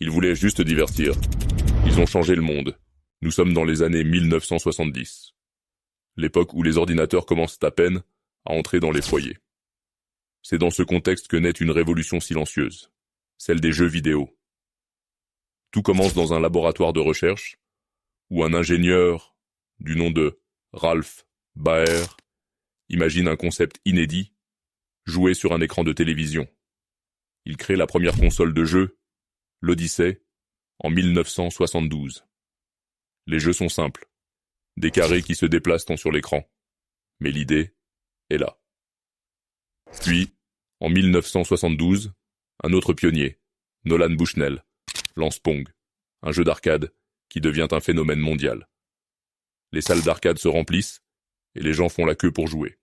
Ils voulaient juste divertir. Ils ont changé le monde. Nous sommes dans les années 1970. L'époque où les ordinateurs commencent à peine à entrer dans les foyers. C'est dans ce contexte que naît une révolution silencieuse, celle des jeux vidéo. Tout commence dans un laboratoire de recherche, où un ingénieur du nom de Ralph Baer imagine un concept inédit, jouer sur un écran de télévision. Il crée la première console de jeu, l'Odyssey, en 1972. Les jeux sont simples, des carrés qui se déplacent sur l'écran. Mais l'idée est là. Puis, en 1972, un autre pionnier, Nolan Bushnell, lance Pong, un jeu d'arcade qui devient un phénomène mondial. Les salles d'arcade se remplissent et les gens font la queue pour jouer.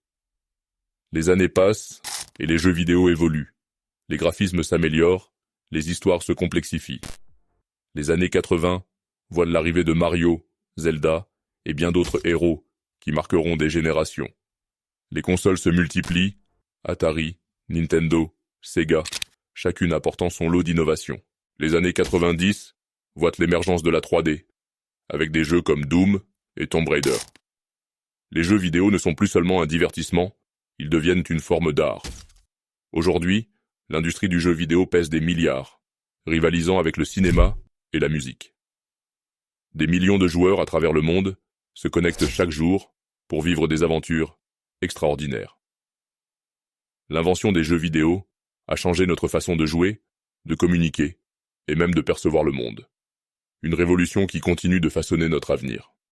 Les années passent et les jeux vidéo évoluent. Les graphismes s'améliorent, les histoires se complexifient. Les années 80 voient l'arrivée de Mario, Zelda et bien d'autres héros qui marqueront des générations. Les consoles se multiplient, Atari, Nintendo, Sega, chacune apportant son lot d'innovations. Les années 90 voient l'émergence de la 3D, avec des jeux comme Doom et Tomb Raider. Les jeux vidéo ne sont plus seulement un divertissement, ils deviennent une forme d'art. Aujourd'hui, l'industrie du jeu vidéo pèse des milliards, rivalisant avec le cinéma et la musique. Des millions de joueurs à travers le monde se connectent chaque jour pour vivre des aventures extraordinaires. L'invention des jeux vidéo a changé notre façon de jouer, de communiquer et même de percevoir le monde. Une révolution qui continue de façonner notre avenir.